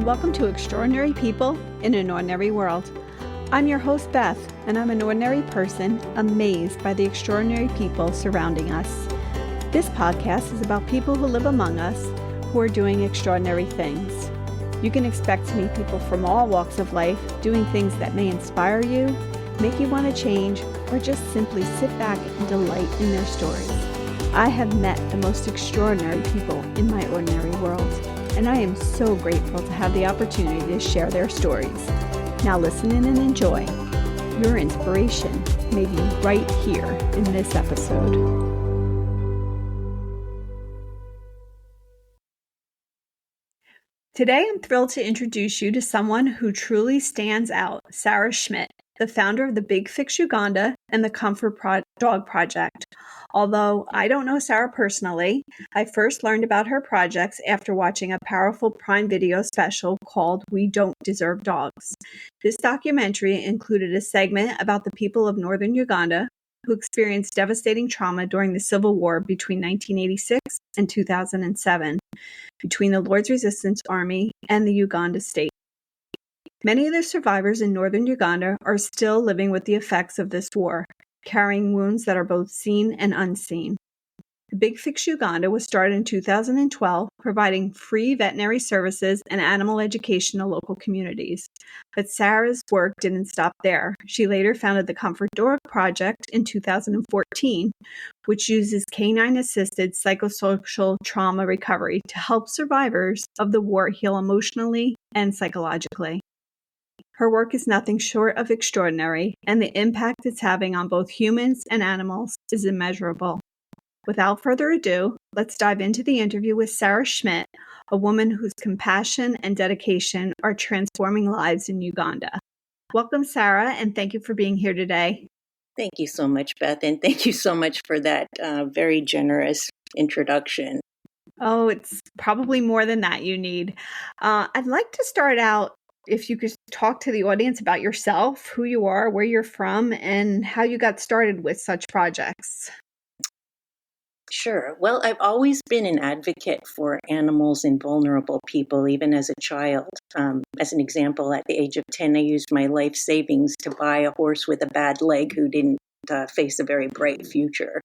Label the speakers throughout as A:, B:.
A: and welcome to Extraordinary People in an Ordinary World. I'm your host, Beth, and I'm an ordinary person amazed by the extraordinary people surrounding us. This podcast is about people who live among us who are doing extraordinary things. You can expect to meet people from all walks of life doing things that may inspire you, make you want to change, or just simply sit back and delight in their stories. I have met the most extraordinary people in my ordinary world, and I am so grateful to have the opportunity to share their stories. Now listen in and enjoy. Your inspiration may be right here in this episode. Today, I'm thrilled to introduce you to someone who truly stands out, Sarah Schmidt, the founder of the Big Fix Uganda and the Comfort Dog Project. Although I don't know Sarah personally, I first learned about her projects after watching a powerful Prime Video special called We Don't Deserve Dogs. This documentary included a segment about the people of northern Uganda who experienced devastating trauma during the Civil War between 1986 and 2007, between the Lord's Resistance Army and the Uganda state. Many of the survivors in northern Uganda are still living with the effects of this war, carrying wounds that are both seen and unseen. The Big Fix Uganda was started in 2012, providing free veterinary services and animal education to local communities. But Sarah's work didn't stop there. She later founded the Comfort Dog Project in 2014, which uses canine-assisted psychosocial trauma recovery to help survivors of the war heal emotionally and psychologically. Her work is nothing short of extraordinary, and the impact it's having on both humans and animals is immeasurable. Without further ado, let's dive into the interview with Sarah Schmidt, a woman whose compassion and dedication are transforming lives in Uganda. Welcome, Sarah, and thank you for being here today.
B: Thank you so much, Beth, and thank you so much for that very generous introduction.
A: Oh, it's probably more than that you need. I'd like to start out if you could talk to the audience about yourself, who you are, where you're from, and how you got started with such projects.
B: Sure. Well, I've always been an advocate for animals and vulnerable people, even as a child. As an example, at the age of 10, I used my life savings to buy a horse with a bad leg who didn't face a very bright future.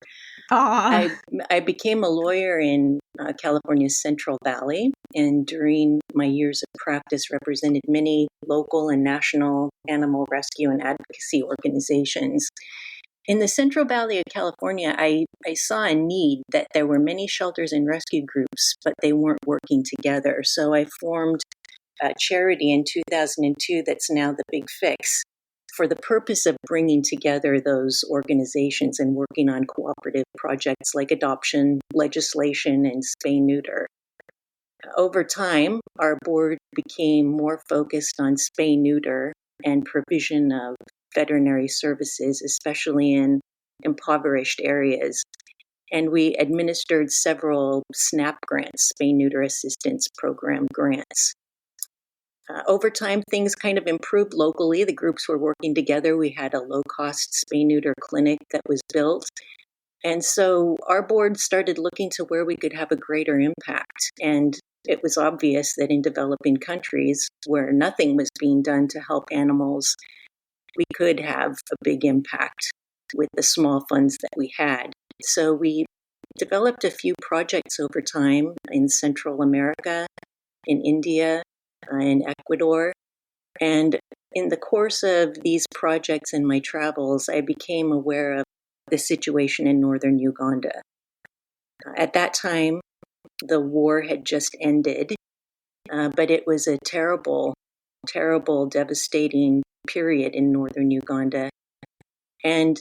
B: I became a lawyer in California's Central Valley, and during my years of practice represented many local and national animal rescue and advocacy organizations. In the Central Valley of California, I saw a need that there were many shelters and rescue groups, but they weren't working together. So I formed a charity in 2002 that's now the Big Fix, for the purpose of bringing together those organizations and working on cooperative projects like adoption, legislation, and spay-neuter. Over time, our board became more focused on spay-neuter and provision of veterinary services, especially in impoverished areas. And we administered several SNAP grants, spay-neuter assistance program grants. Over time, things kind of improved locally. The groups were working together. We had a low-cost spay-neuter clinic that was built. And so our board started looking to where we could have a greater impact. And it was obvious that in developing countries where nothing was being done to help animals, we could have a big impact with the small funds that we had. So we developed a few projects over time in Central America, in India, in Ecuador. And in the course of these projects and my travels, I became aware of the situation in northern Uganda. At that time, the war had just ended, but it was a terrible, terrible, devastating period in northern Uganda. And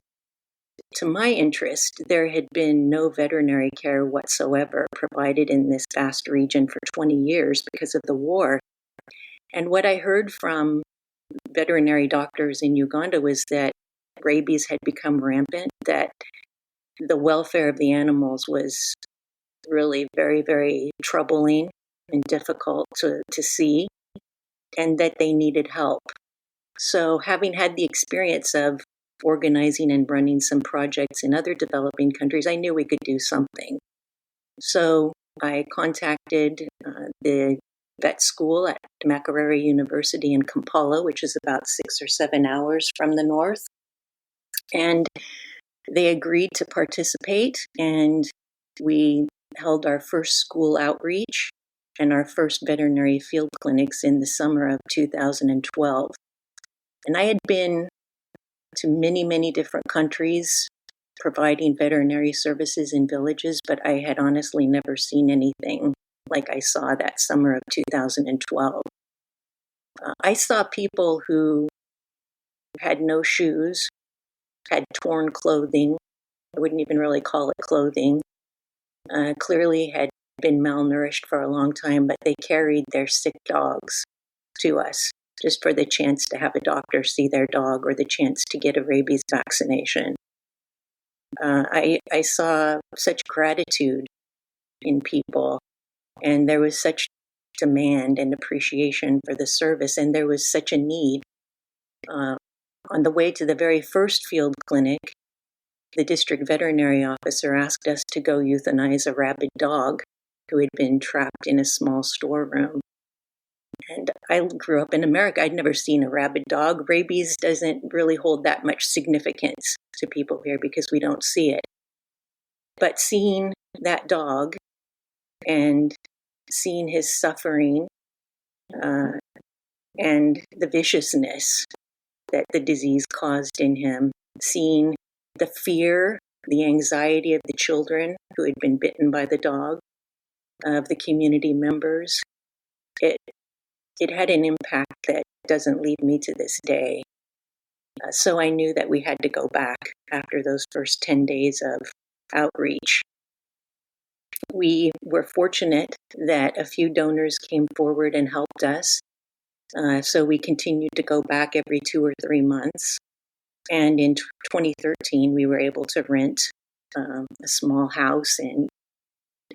B: to my interest, there had been no veterinary care whatsoever provided in this vast region for 20 years because of the war. And what I heard from veterinary doctors in Uganda was that rabies had become rampant, that the welfare of the animals was really very, very troubling and difficult to see, and that they needed help. So having had the experience of organizing and running some projects in other developing countries, I knew we could do something. So I contacted the vet school at to Makerere University in Kampala, which is about 6 or 7 hours from the north. And they agreed to participate, and we held our first school outreach and our first veterinary field clinics in the summer of 2012. And I had been to many, many different countries providing veterinary services in villages, but I had honestly never seen anything like I saw that summer of 2012. I saw people who had no shoes, had torn clothing. I wouldn't even really call it clothing. Clearly had been malnourished for a long time, but they carried their sick dogs to us just for the chance to have a doctor see their dog or the chance to get a rabies vaccination. I saw such gratitude in people, and there was such demand and appreciation for the service, and there was such a need. On the way to the very first field clinic, the district veterinary officer asked us to go euthanize a rabid dog who had been trapped in a small storeroom. And I grew up in America. I'd never seen a rabid dog. Rabies doesn't really hold that much significance to people here because we don't see it. But seeing that dog and seeing his suffering and the viciousness that the disease caused in him, seeing the fear, the anxiety of the children who had been bitten by the dog, of the community members, it had an impact that doesn't leave me to this day. So I knew that we had to go back after those first 10 days of outreach. We were fortunate that a few donors came forward and helped us. So we continued to go back every 2 or 3 months. And in 2013, we were able to rent a small house and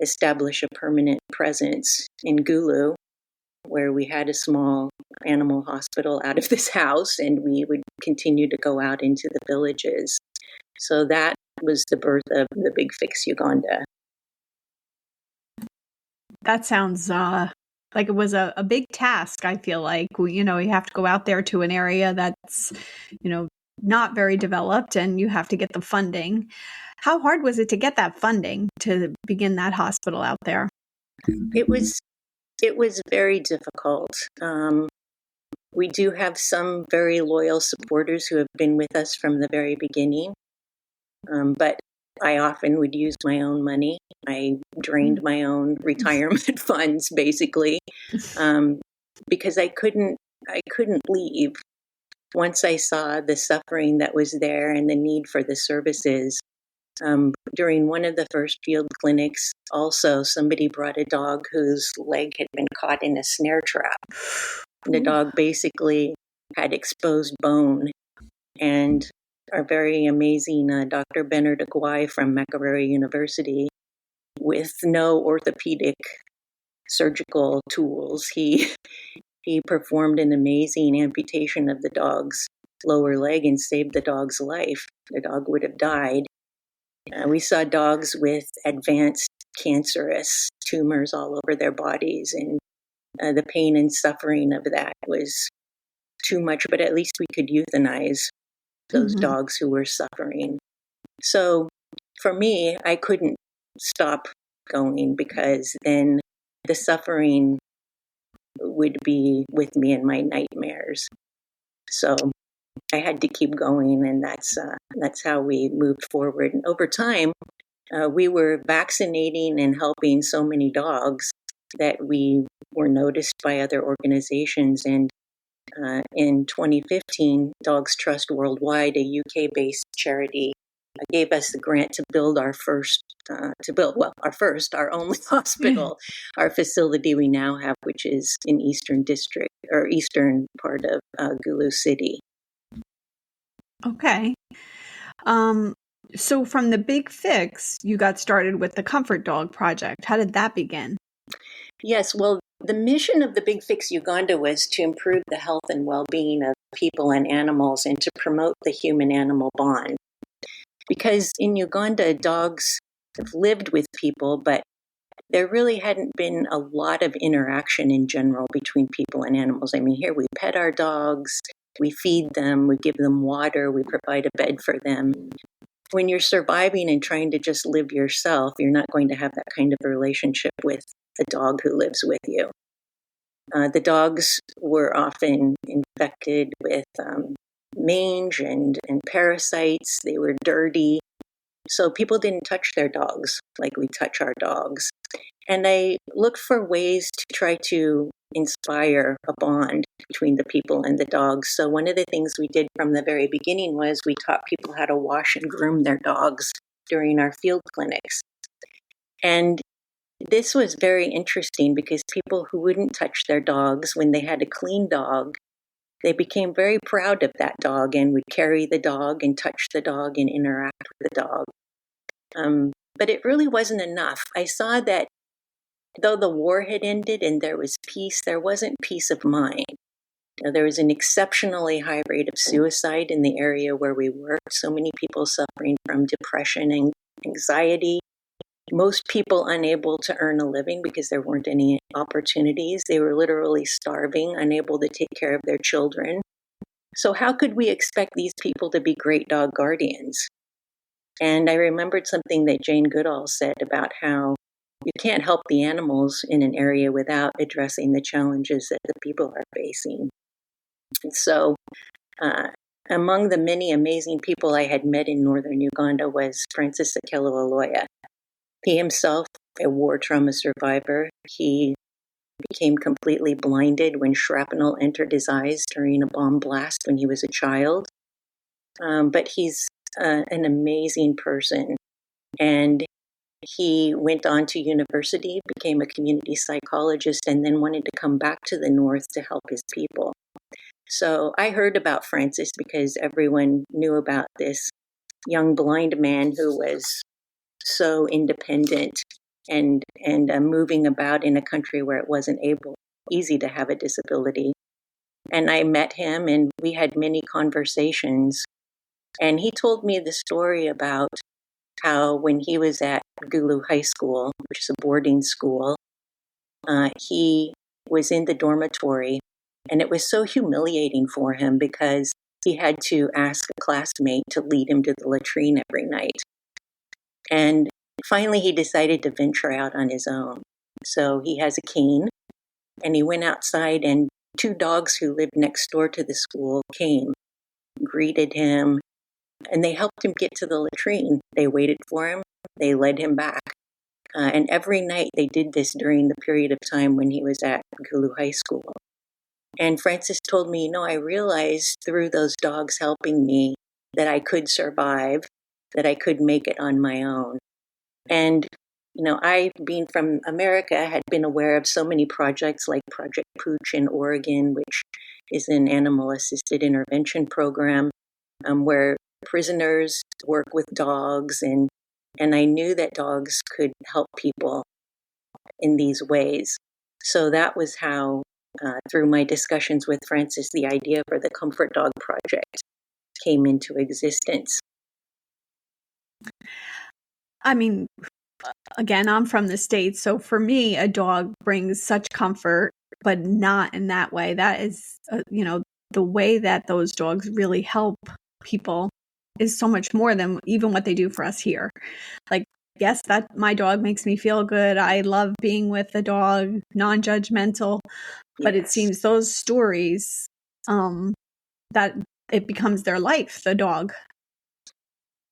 B: establish a permanent presence in Gulu, where we had a small animal hospital out of this house, and we would continue to go out into the villages. So that was the birth of the Big Fix Uganda.
A: That sounds like it was a big task, I feel like. You have to go out there to an area that's, not very developed, and you have to get the funding. How hard was it to get that funding to begin that hospital out there?
B: It was very difficult. We do have some very loyal supporters who have been with us from the very beginning, but I often would use my own money. I drained my own retirement funds, basically, because I couldn't leave. Once I saw the suffering that was there and the need for the services, during one of the first field clinics, also somebody brought a dog whose leg had been caught in a snare trap. The dog basically had exposed bone, and our very amazing Dr. Bernard Aguay from Makerere University, with no orthopedic surgical tools, he performed an amazing amputation of the dog's lower leg and saved the dog's life. The dog would have died. We saw dogs with advanced cancerous tumors all over their bodies, and the pain and suffering of that was too much, but at least we could euthanize those dogs who were suffering. So for me, I couldn't stop going because then the suffering would be with me in my nightmares. So I had to keep going, and that's how we moved forward. And over time, we were vaccinating and helping so many dogs that we were noticed by other organizations. And in 2015, Dogs Trust Worldwide, a UK-based charity, gave us the grant to build our only hospital, our facility we now have, which is in eastern part of Gulu City.
A: Okay. So from the Big Fix, you got started with the Comfort Dog Project. How did that begin?
B: Yes, well, the mission of the Big Fix Uganda was to improve the health and well-being of people and animals and to promote the human-animal bond. Because in Uganda, dogs have lived with people, but there really hadn't been a lot of interaction in general between people and animals. I mean, here we pet our dogs, we feed them, we give them water, we provide a bed for them. When you're surviving and trying to just live yourself, you're not going to have that kind of a relationship with the dog who lives with you. The dogs were often infected with mange and parasites. They were dirty. So people didn't touch their dogs like we touch our dogs. And I looked for ways to try to inspire a bond between the people and the dogs. So one of the things we did from the very beginning was we taught people how to wash and groom their dogs during our field clinics. And this was very interesting because people who wouldn't touch their dogs, when they had a clean dog, they became very proud of that dog and would carry the dog and touch the dog and interact with the dog. But it really wasn't enough. I saw that though the war had ended and there was peace, there wasn't peace of mind. There was an exceptionally high rate of suicide in the area where we worked. So many people suffering from depression and anxiety. Most people unable to earn a living because there weren't any opportunities. They were literally starving, unable to take care of their children. So how could we expect these people to be great dog guardians? And I remembered something that Jane Goodall said about how you can't help the animals in an area without addressing the challenges that the people are facing. And so among the many amazing people I had met in northern Uganda was Francis Akelo Aloya. He himself, a war trauma survivor, he became completely blinded when shrapnel entered his eyes during a bomb blast when he was a child. But he's an amazing person. And he went on to university, became a community psychologist, and then wanted to come back to the North to help his people. So I heard about Francis because everyone knew about this young blind man who was so independent and moving about in a country where it wasn't easy to have a disability. And I met him and we had many conversations. And he told me the story about how when he was at Gulu High School, which is a boarding school, he was in the dormitory and it was so humiliating for him because he had to ask a classmate to lead him to the latrine every night. And finally, he decided to venture out on his own. So he has a cane, and he went outside, and two dogs who lived next door to the school came, greeted him, and they helped him get to the latrine. They waited for him. They led him back. And every night they did this during the period of time when he was at Gulu High School. And Francis told me, I realized through those dogs helping me that I could survive, that I could make it on my own. And, I, being from America, had been aware of so many projects like Project Pooch in Oregon, which is an animal-assisted intervention program where prisoners work with dogs. And I knew that dogs could help people in these ways. So that was how, through my discussions with Francis, the idea for the Comfort Dog Project came into existence.
A: I mean, again, I'm from the States, so for me, a dog brings such comfort, but not in that way. That is, the way that those dogs really help people is so much more than even what they do for us here. Like, yes, that my dog makes me feel good. I love being with the dog, non-judgmental, but It seems those stories, that it becomes their life, the dog.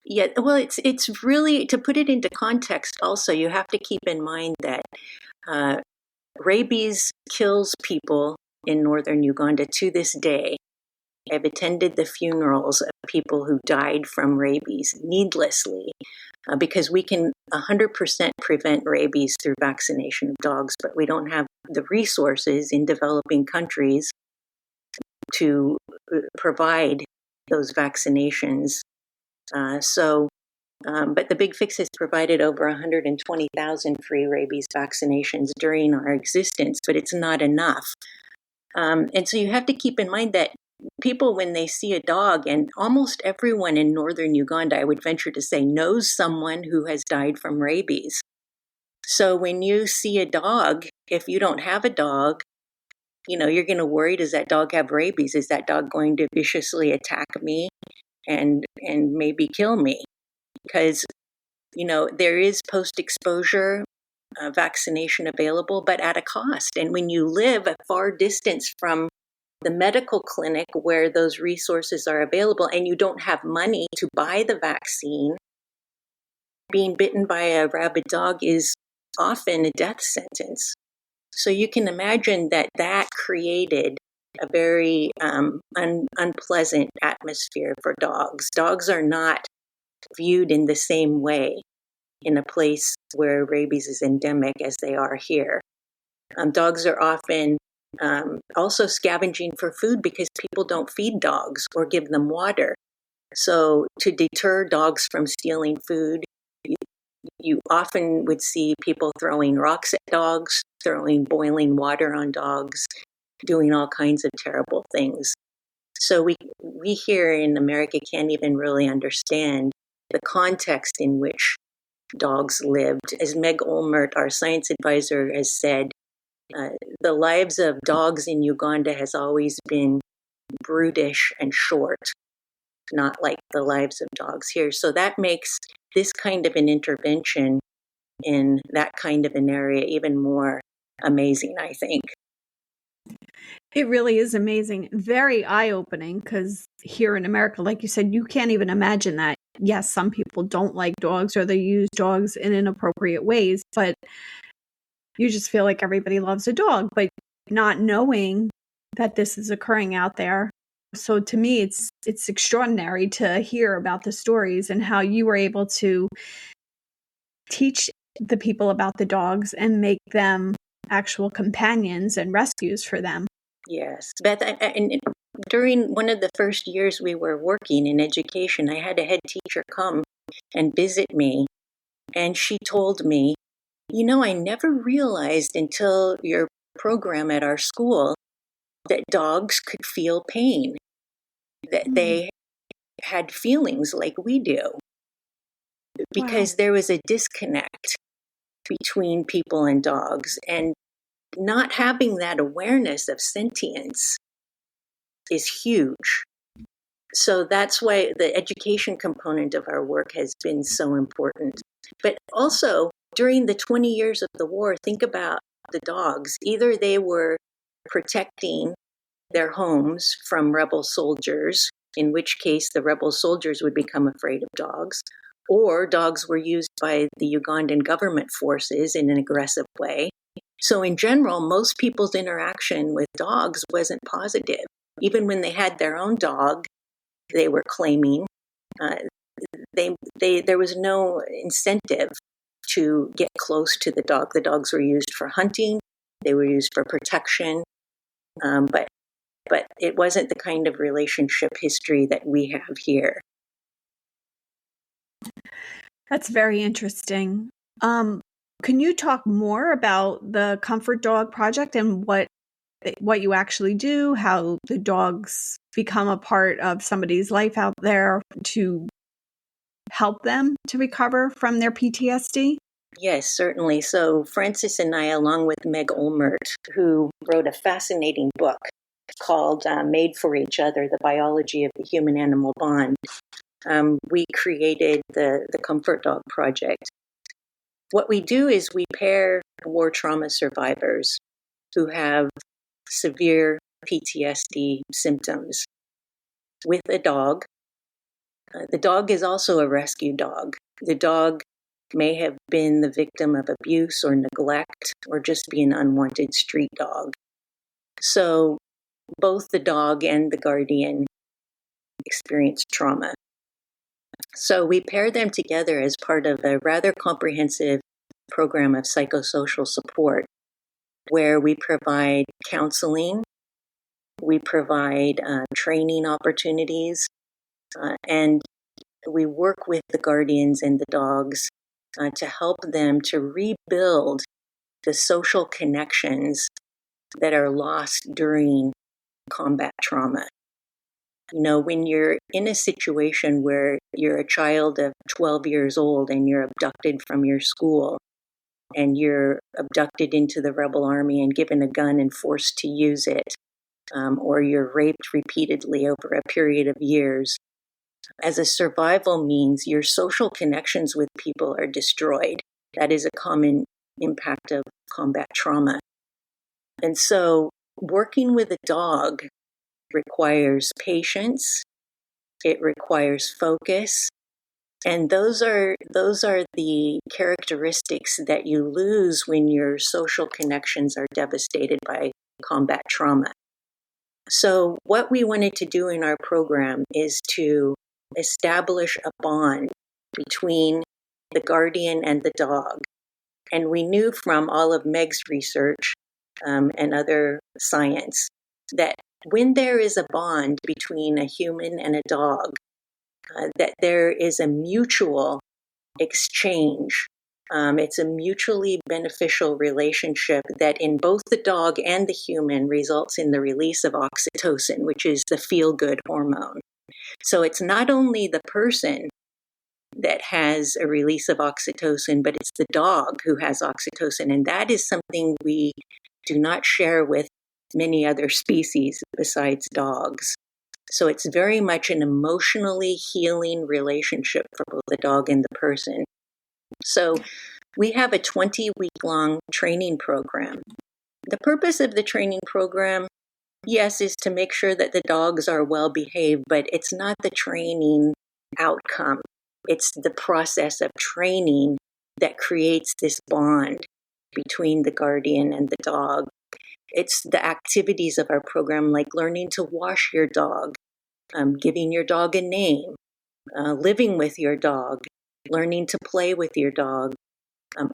B: Yeah, well, it's really, to put it into context also, you have to keep in mind that rabies kills people in northern Uganda to this day. I've attended the funerals of people who died from rabies needlessly because we can 100% prevent rabies through vaccination of dogs, but we don't have the resources in developing countries to provide those vaccinations. But the Big Fix has provided over 120,000 free rabies vaccinations during our existence, but it's not enough. And so you have to keep in mind that people, when they see a dog, and almost everyone in northern Uganda, I would venture to say, knows someone who has died from rabies. So when you see a dog, if you don't have a dog, you're going to worry, does that dog have rabies? Is that dog going to viciously attack me and maybe kill me? Because, there is post-exposure vaccination available, but at a cost. And when you live a far distance from the medical clinic where those resources are available and you don't have money to buy the vaccine, being bitten by a rabid dog is often a death sentence. So you can imagine that created a very unpleasant atmosphere for dogs. Dogs are not viewed in the same way in a place where rabies is endemic as they are here. Dogs are often also scavenging for food because people don't feed dogs or give them water. So to deter dogs from stealing food, you often would see people throwing rocks at dogs, throwing boiling water on dogs, doing all kinds of terrible things. So we here in America can't even really understand the context in which dogs lived. As Meg Olmert, our science advisor, has said, the lives of dogs in Uganda has always been brutish and short, not like the lives of dogs here. So that makes this kind of an intervention in that kind of an area even more amazing, I think.
A: It really is amazing. Very eye-opening, because here in America, like you said, you can't even imagine that. Yes, some people don't like dogs or they use dogs in inappropriate ways, but you just feel like everybody loves a dog, but not knowing that this is occurring out there. So to me, it's extraordinary to hear about the stories and how you were able to teach the people about the dogs and make them actual companions and rescues for them.
B: Yes, Beth, and during one of the first years we were working in education, I had a head teacher come and visit me, and she told me, I never realized until your program at our school that dogs could feel pain, that they had feelings like we do, because there was a disconnect between people and dogs, and not having that awareness of sentience is huge. So that's why the education component of our work has been so important. But also, during the 20 years of the war, think about the dogs. Either they were protecting their homes from rebel soldiers, in which case the rebel soldiers would become afraid of dogs, or dogs were used by the Ugandan government forces in an aggressive way. So in general, most people's interaction with dogs wasn't positive. Even when they had their own dog, they were claiming there was no incentive to get close to the dog. The dogs were used for hunting, they were used for protection, but it wasn't the kind of relationship history that we have here.
A: That's very interesting. Can you talk more about the Comfort Dog Project and what you actually do, how the dogs become a part of somebody's life out there to help them to recover from their PTSD?
B: Yes, certainly. So Francis and I, along with Meg Olmert, who wrote a fascinating book called Made for Each Other, The Biology of the Human-Animal Bond, we created the Comfort Dog Project. What we do is we pair war trauma survivors who have severe PTSD symptoms with a dog. The dog is also a rescue dog. The dog may have been the victim of abuse or neglect or just be an unwanted street dog. So both the dog and the guardian experience trauma. So we pair them together as part of a rather comprehensive program of psychosocial support where we provide counseling, we provide training opportunities, and we work with the guardians and the dogs to help them to rebuild the social connections that are lost during combat trauma. When you're in a situation where you're a child of 12 years old and you're abducted from your school, and you're abducted into the rebel army and given a gun and forced to use it, or you're raped repeatedly over a period of years, as a survival means, your social connections with people are destroyed. That is a common impact of combat trauma. And so working with a dog requires patience, it requires focus, and those are the characteristics that you lose when your social connections are devastated by combat trauma. So what we wanted to do in our program is to establish a bond between the guardian and the dog. And we knew from all of Meg's research and other science that when there is a bond between a human and a dog, that there is a mutual exchange. It's a mutually beneficial relationship that in both the dog and the human results in the release of oxytocin, which is the feel-good hormone. So it's not only the person that has a release of oxytocin, but it's the dog who has oxytocin. And that is something we do not share with many other species besides dogs. So it's very much an emotionally healing relationship for both the dog and the person. So we have a 20-week-long training program. The purpose of the training program, yes, is to make sure that the dogs are well behaved, but it's not the training outcome. It's the process of training that creates this bond between the guardian and the dog. It's the activities of our program, like learning to wash your dog, giving your dog a name, living with your dog, learning to play with your dog.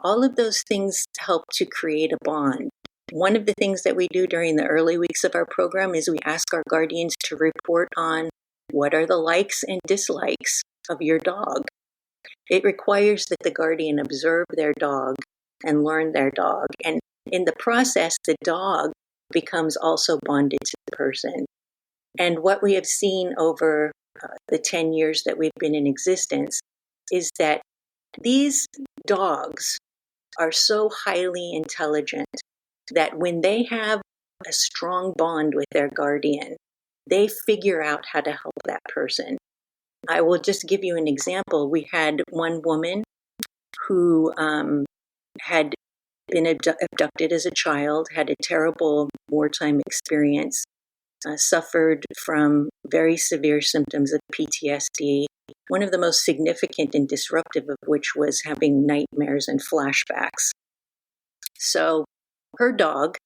B: All of those things help to create a bond. One of the things that we do during the early weeks of our program is we ask our guardians to report on what are the likes and dislikes of your dog. It requires that the guardian observe their dog and learn their dog. And in the process, the dog becomes also bonded to the person. And what we have seen over the 10 years that we've been in existence is that these dogs are so highly intelligent that when they have a strong bond with their guardian, they figure out how to help that person. I will just give you an example. We had one woman who had been abducted as a child, had a terrible wartime experience, suffered from very severe symptoms of PTSD, one of the most significant and disruptive of which was having nightmares and flashbacks. So her dog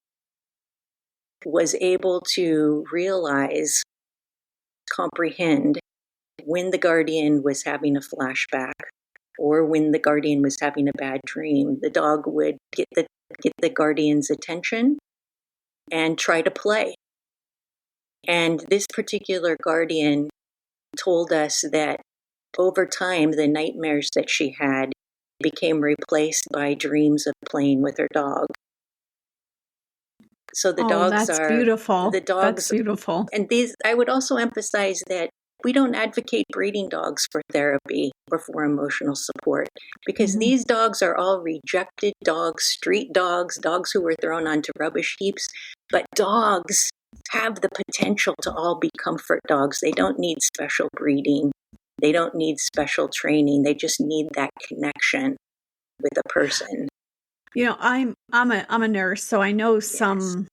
B: was able to realize, comprehend when the guardian was having a flashback or when the guardian was having a bad dream. The dog would get the guardian's attention and try to play. And this particular guardian told us that over time, the nightmares that she had became replaced by dreams of playing with her dog. So the dogs
A: that's
B: are
A: beautiful.
B: The dogs,
A: that's beautiful.
B: And these, I would also emphasize that we don't advocate breeding dogs for therapy or for emotional support, because these dogs are all rejected dogs, street dogs, dogs who were thrown onto rubbish heaps. But dogs have the potential to all be comfort dogs. They don't need special breeding. They don't need special training. They just need that connection with a person.
A: You know, I'm a nurse, so I know some,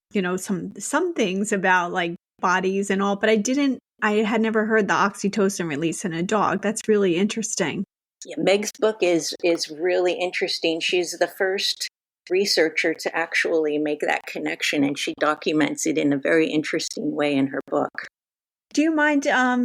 A: some things about like bodies and all, but I had never heard the oxytocin release in a dog. That's really interesting.
B: Yeah, Meg's book is really interesting. She's the first researcher to actually make that connection, and she documents it in a very interesting way in her book.
A: Do you mind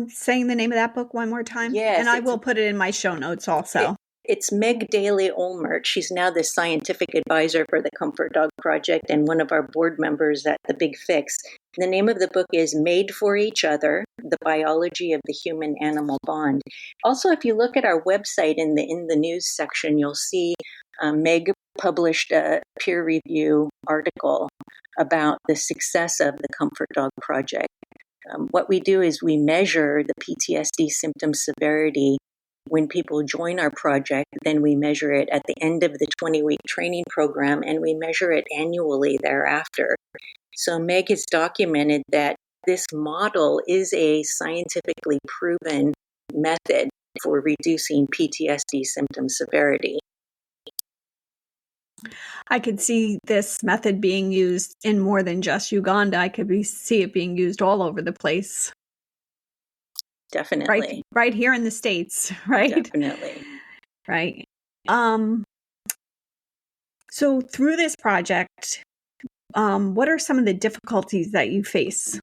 A: saying the name of that book one more time?
B: Yes.
A: And I will put it in my show notes also.
B: It's Meg Daly Olmert. She's now the scientific advisor for the Comfort Dog Project and one of our board members at the Big Fix. The name of the book is Made for Each Other, The Biology of the Human-Animal Bond. Also, if you look at our website in the news section, you'll see Meg published a peer review article about the success of the Comfort Dog Project. What we do is we measure the PTSD symptom severity when people join our project, then we measure it at the end of the 20-week training program, and we measure it annually thereafter. So Meg has documented that this model is a scientifically proven method for reducing PTSD symptom severity.
A: I could see this method being used in more than just Uganda. I could see it being used all over the place.
B: Definitely.
A: Right here in the States, right?
B: Definitely.
A: Right. So through this project, what are some of the difficulties that you face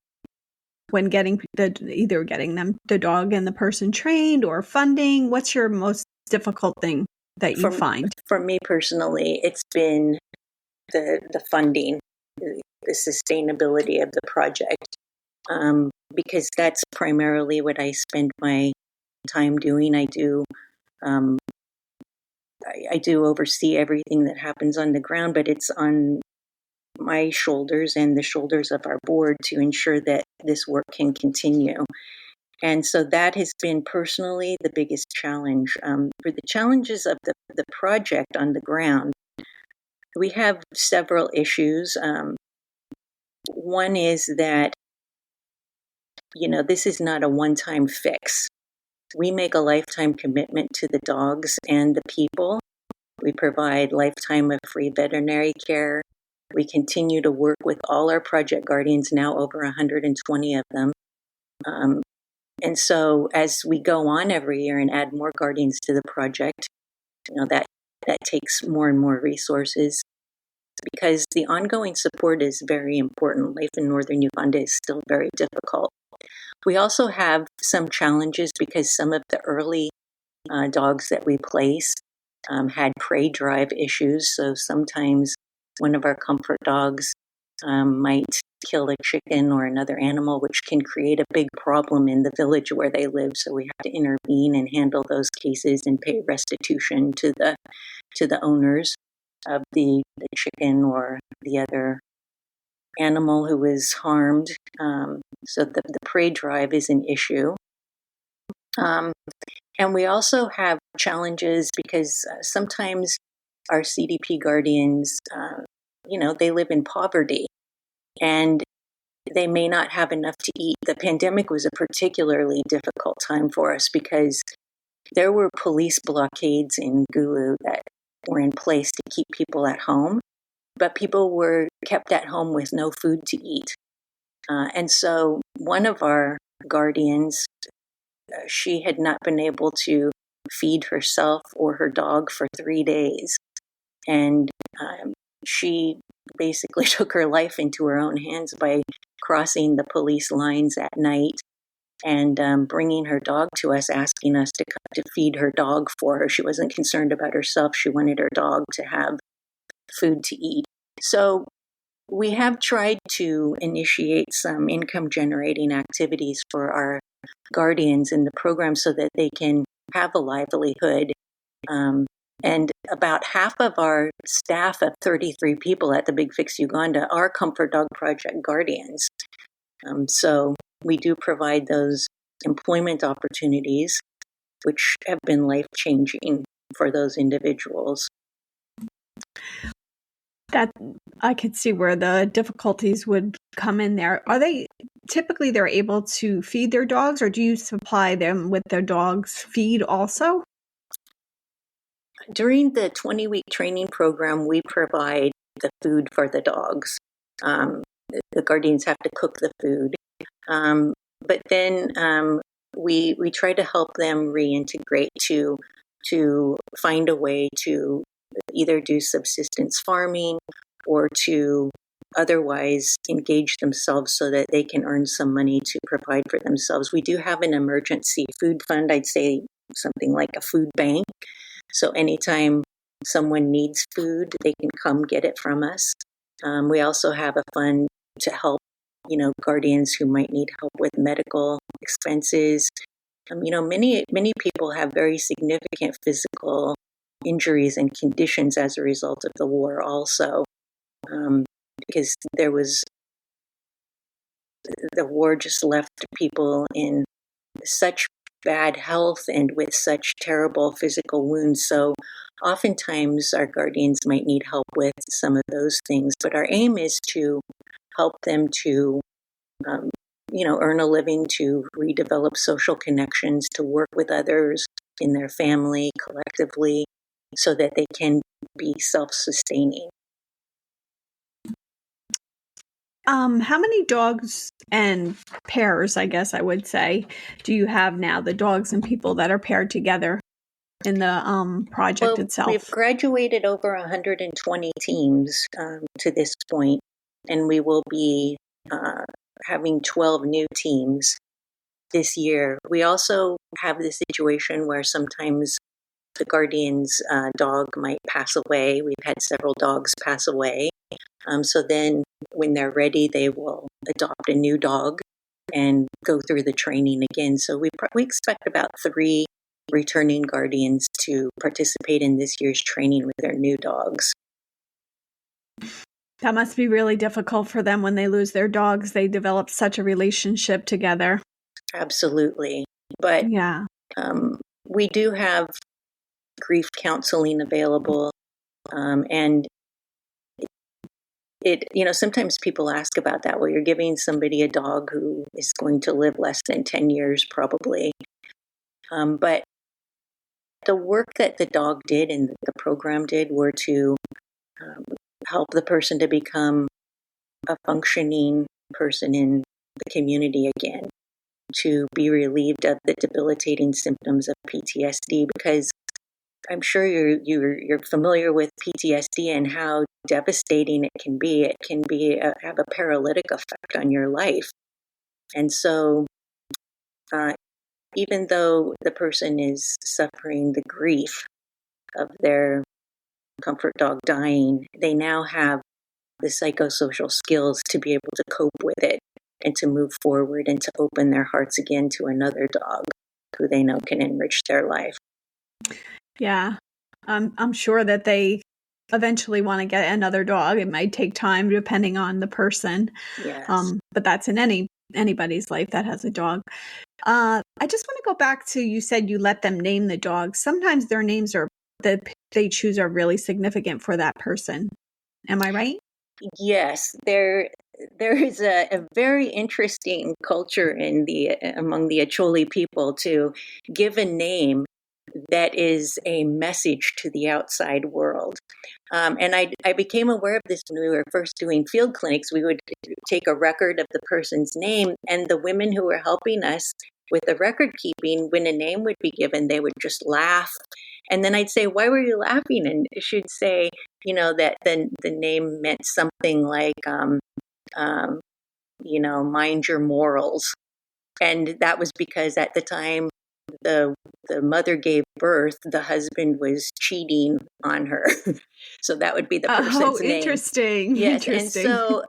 A: when either getting the dog and the person trained or funding? What's your most difficult thing that you find?
B: For me personally, it's been the funding, the sustainability of the project, because that's primarily what I spend my time doing. I do oversee everything that happens on the ground, but it's on my shoulders and the shoulders of our board to ensure that this work can continue. And so that has been personally the biggest challenge. For the challenges of the project on the ground, we have several issues. One is that, this is not a one-time fix. We make a lifetime commitment to the dogs and the people. We provide lifetime of free veterinary care. We continue to work with all our project guardians, now over 120 of them. And so as we go on every year and add more guardians to the project, that takes more and more resources, because the ongoing support is very important. Life in northern Uganda is still very difficult. We also have some challenges because some of the early dogs that we place had prey drive issues. So sometimes one of our comfort dogs might kill a chicken or another animal, which can create a big problem in the village where they live. So we have to intervene and handle those cases and pay restitution to the owners of the chicken or the other animal who was harmed. So the prey drive is an issue. And we also have challenges because sometimes our CDP guardians, they live in poverty and they may not have enough to eat. The pandemic was a particularly difficult time for us because there were police blockades in Gulu that were in place to keep people at home, but people were kept at home with no food to eat. And so one of our guardians, she had not been able to feed herself or her dog for 3 days. And she basically took her life into her own hands by crossing the police lines at night and bringing her dog to us, asking us to feed her dog for her. She wasn't concerned about herself. She wanted her dog to have food to eat. So we have tried to initiate some income generating activities for our guardians in the program so that they can have a livelihood. And about half of our staff of 33 people at the Big Fix Uganda are Comfort Dog Project guardians. So we do provide those employment opportunities, which have been life-changing for those individuals.
A: That I could see where the difficulties would come in there. Are they typically they're able to feed their dogs, or do you supply them with their dog's feed also?
B: During the 20-week training program, we provide the food for the dogs. The guardians have to cook the food. But then we try to help them reintegrate to find a way to either do subsistence farming or to otherwise engage themselves so that they can earn some money to provide for themselves. We do have an emergency food fund, I'd say something like a food bank. So anytime someone needs food, they can come get it from us. We also have a fund to help, guardians who might need help with medical expenses. Many people have very significant physical injuries and conditions as a result of the war also, because the war just left people in such bad health and with such terrible physical wounds. So oftentimes our guardians might need help with some of those things, but our aim is to help them to, earn a living, to redevelop social connections, to work with others in their family collectively so that they can be self-sustaining.
A: How many dogs and pairs, I guess I would say, do you have now, the dogs and people that are paired together in the project itself?
B: We've graduated over 120 teams to this point, and we will be having 12 new teams this year. We also have the situation where sometimes the guardian's dog might pass away. We've had several dogs pass away. So then when they're ready, they will adopt a new dog and go through the training again. So we expect about 3 returning guardians to participate in this year's training with their new dogs.
A: That must be really difficult for them when they lose their dogs. They develop such a relationship together.
B: Absolutely. But
A: yeah,
B: we do have grief counseling available. And sometimes people ask about that. Well, you're giving somebody a dog who is going to live less than 10 years probably. But the work that the dog did and the program did were to help the person to become a functioning person in the community again, to be relieved of the debilitating symptoms of PTSD, because I'm sure you're familiar with PTSD and how devastating it can be. It can have a paralytic effect on your life. And so even though the person is suffering the grief of their comfort dog dying, they now have the psychosocial skills to be able to cope with it and to move forward and to open their hearts again to another dog who they know can enrich their life.
A: Yeah. I'm sure that they eventually want to get another dog. It might take time depending on the person.
B: Yes.
A: But that's in anybody's life that has a dog. I just want to go back to, you said you let them name the dog. Sometimes their names that they choose are really significant for that person. Am I right?
B: Yes, there is a very interesting culture among the Acholi people to give a name that is a message to the outside world. And I became aware of this when we were first doing field clinics. We would take a record of the person's name, and the women who were helping us with the record keeping, when a name would be given, they would just laugh. And then I'd say, "Why were you laughing?" And she'd say, that the name meant something like, mind your morals. And that was because at the time the mother gave birth, the husband was cheating on her. So that would be the person's name.
A: Interesting.
B: Yes.
A: Interesting.
B: And so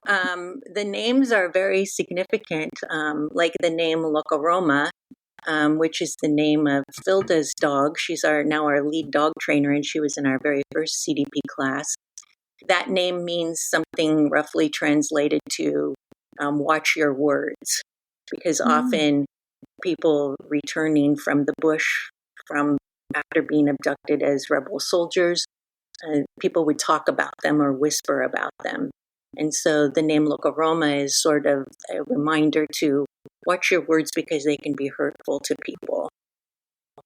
B: the names are very significant, like the name Lokoroma, which is the name of Filda's dog. She's now our lead dog trainer, and she was in our very first CDP class. That name means something roughly translated to watch your words, because often people returning from the bush after being abducted as rebel soldiers, people would talk about them or whisper about them. And so the name Lokoroma is sort of a reminder to watch your words, because they can be hurtful to people.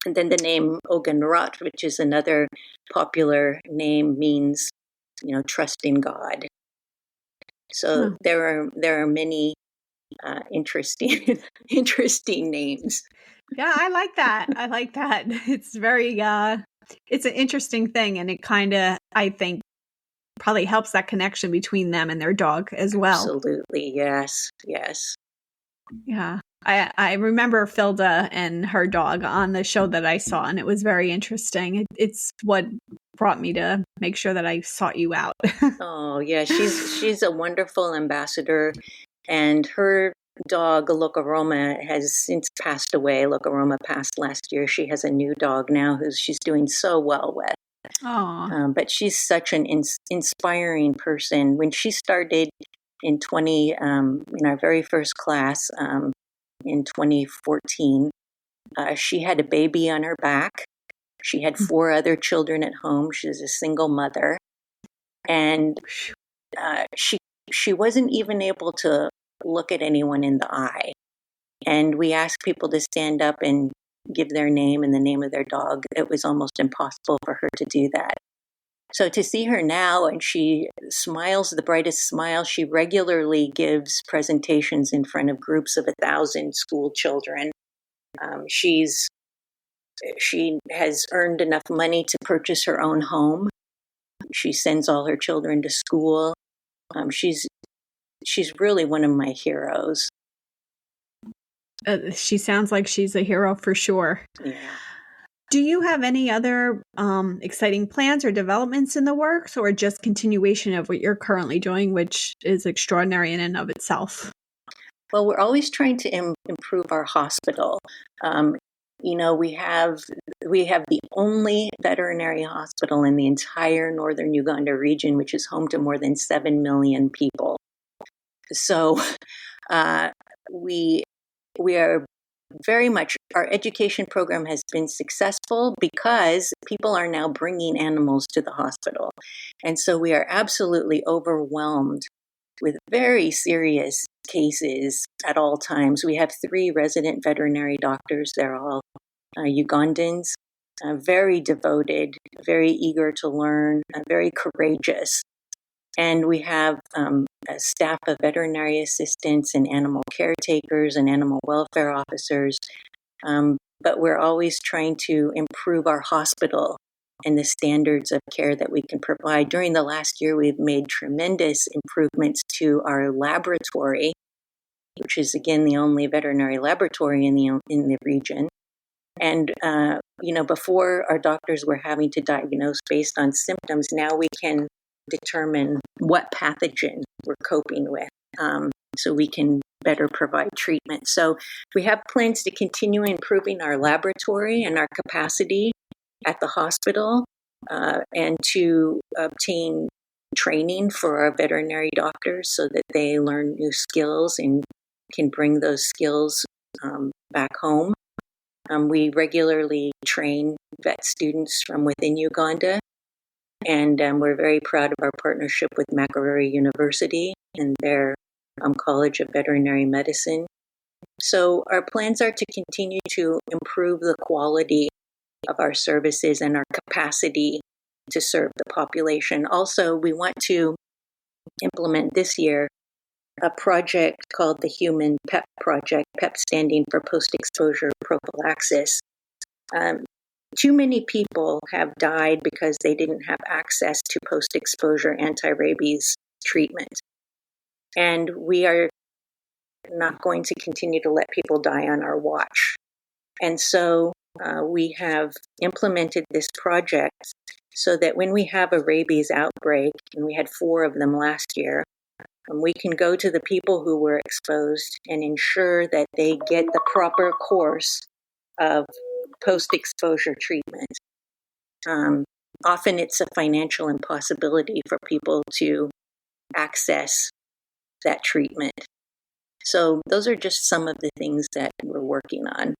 B: And then the name Oganrat, which is another popular name, means, trust in God. So there are many interesting names.
A: Yeah, I like that. It's very it's an interesting thing, and it kind of, I think, probably helps that connection between them and their dog as well.
B: Absolutely. Yes.
A: Yeah. I remember Filda and her dog on the show that I saw, and it was very interesting. It's what brought me to make sure that I sought you out.
B: Oh, yeah. She's a wonderful ambassador, and her dog, Lokoroma, has since passed away. Lokoroma passed last year. She has a new dog now who she's doing so well with. But she's such an inspiring person. When she started in our very first class in 2014, She had a baby on her back. She had 4 other children at home. She was a single mother. And she wasn't even able to look at anyone in the eye. And we asked people to stand up and give their name and the name of their dog. It was almost impossible for her to do that. So to see her now, and she smiles the brightest smile. She regularly gives presentations in front of groups of 1,000 school children. She has earned enough money to purchase her own home. She sends all her children to school. She's really one of my heroes.
A: She sounds like she's a hero for sure.
B: Yeah.
A: Do you have any other exciting plans or developments in the works, or just continuation of what you're currently doing, which is extraordinary in and of itself?
B: Well, we're always trying to improve our hospital. We have the only veterinary hospital in the entire northern Uganda region, which is home to more than 7 million people. So we are very much, our education program has been successful because people are now bringing animals to the hospital. And so we are absolutely overwhelmed with very serious cases at all times. We have 3 resident veterinary doctors. They're all Ugandans, very devoted, very eager to learn, very courageous. And we have a staff of veterinary assistants and animal caretakers and animal welfare officers. But we're always trying to improve our hospital and the standards of care that we can provide. During the last year, we've made tremendous improvements to our laboratory, which is, again, the only veterinary laboratory in the region. And, before our doctors were having to diagnose based on symptoms, now we can determine what pathogen we're coping with, so we can better provide treatment. So we have plans to continue improving our laboratory and our capacity at the hospital, and to obtain training for our veterinary doctors so that they learn new skills and can bring those skills back home. We regularly train vet students from within Uganda, and we're very proud of our partnership with Makerere University and their College of Veterinary Medicine. So our plans are to continue to improve the quality of our services and our capacity to serve the population. Also, we want to implement this year a project called the Human PEP Project, PEP standing for Post-Exposure Prophylaxis. Too many people have died because they didn't have access to post-exposure anti-rabies treatment. And we are not going to continue to let people die on our watch. And so we have implemented this project so that when we have a rabies outbreak, and we had 4 of them last year, we can go to the people who were exposed and ensure that they get the proper course of post-exposure treatment. Often it's a financial impossibility for people to access that treatment. So those are just some of the things that we're working on.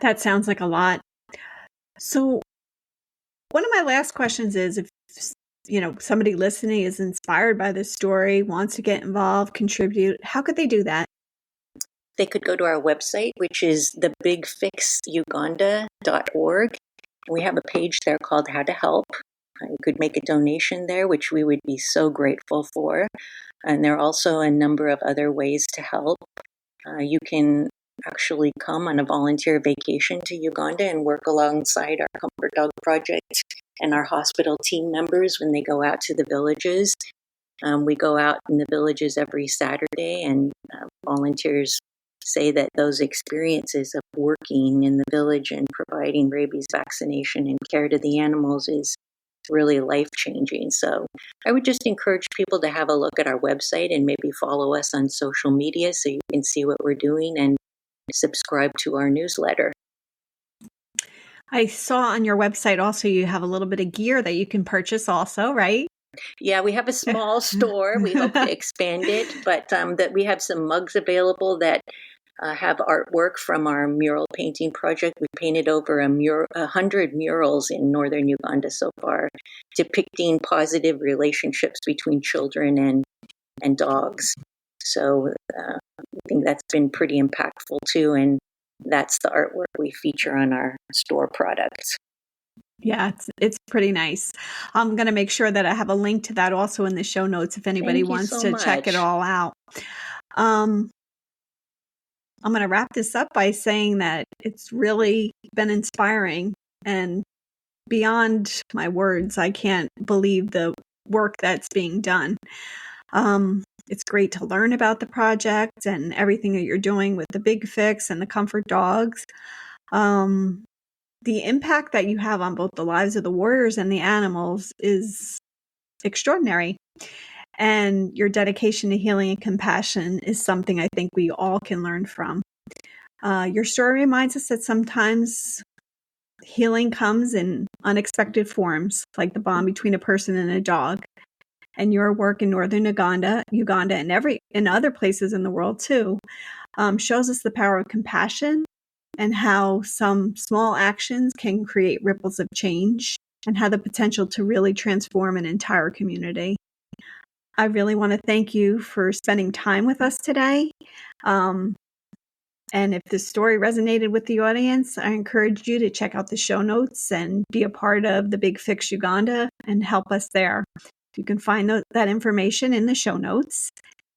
A: That sounds like a lot. So one of my last questions is, if somebody listening is inspired by this story, wants to get involved, contribute, how could they do that?
B: They could go to our website, which is thebigfixuganda.org. We have a page there called How to Help. You could make a donation there, which we would be so grateful for. And there are also a number of other ways to help. You can actually come on a volunteer vacation to Uganda and work alongside our Comfort Dog Project and our hospital team members when they go out to the villages. We go out in the villages every Saturday, and volunteers say that those experiences of working in the village and providing rabies vaccination and care to the animals is really life-changing. So I would just encourage people to have a look at our website and maybe follow us on social media so you can see what we're doing and subscribe to our newsletter.
A: I saw on your website also you have a little bit of gear that you can purchase also, right?
B: Yeah, we have a small store. We hope to expand it, but that we have some mugs available that have artwork from our mural painting project. We painted over 100 murals in northern Uganda so far, depicting positive relationships between children and dogs. So I think that's been pretty impactful too, and that's the artwork we feature on our store products.
A: Yeah, it's pretty nice. I'm going to make sure that I have a link to that also in the show notes if anybody wants to check it all out. I'm going to wrap this up by saying that it's really been inspiring, and beyond my words, I can't believe the work that's being done. It's great to learn about the project and everything that you're doing with the Big Fix and the Comfort Dogs. The impact that you have on both the lives of the warriors and the animals is extraordinary. And your dedication to healing and compassion is something I think we all can learn from. Your story reminds us that sometimes healing comes in unexpected forms, like the bond between a person and a dog. And your work in northern Uganda, and other places in the world too, shows us the power of compassion and how some small actions can create ripples of change and have the potential to really transform an entire community. I really want to thank you for spending time with us today. And if this story resonated with the audience, I encourage you to check out the show notes and be a part of the Big Fix Uganda and help us there. You can find that information in the show notes.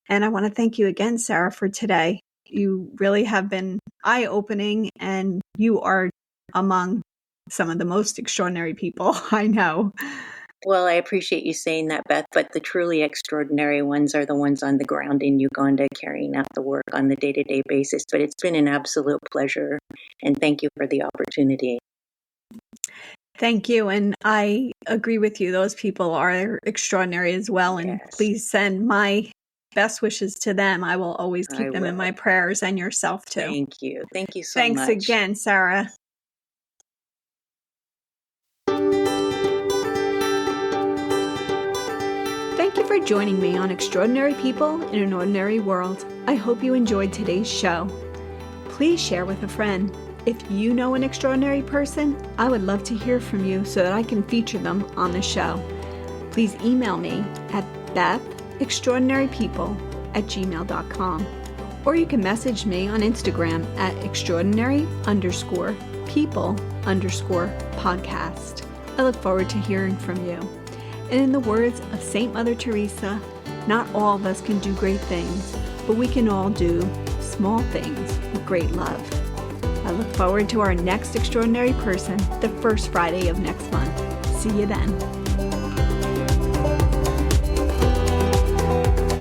A: And I want to thank you again, Sarah, for today. You really have been eye-opening, and you are among some of the most extraordinary people I know.
B: Well, I appreciate you saying that, Beth, but the truly extraordinary ones are the ones on the ground in Uganda carrying out the work on the day-to-day basis. But it's been an absolute pleasure, and thank you for the opportunity.
A: Thank you. And I agree with you. Those people are extraordinary as well. And please send my best wishes to them. I will always keep them in my prayers, and yourself too.
B: Thank you. Thank you so much.
A: Thanks again, Sarah. Thank you for joining me on Extraordinary People in an Ordinary World. I hope you enjoyed today's show. Please share with a friend. If you know an extraordinary person, I would love to hear from you so that I can feature them on the show. Please email me at bethextraordinarypeople@gmail.com, or you can message me on Instagram at extraordinary_people_podcast. I look forward to hearing from you. And in the words of Saint Mother Teresa, not all of us can do great things, but we can all do small things with great love. I look forward to our next extraordinary person, the first Friday of next month. See you then.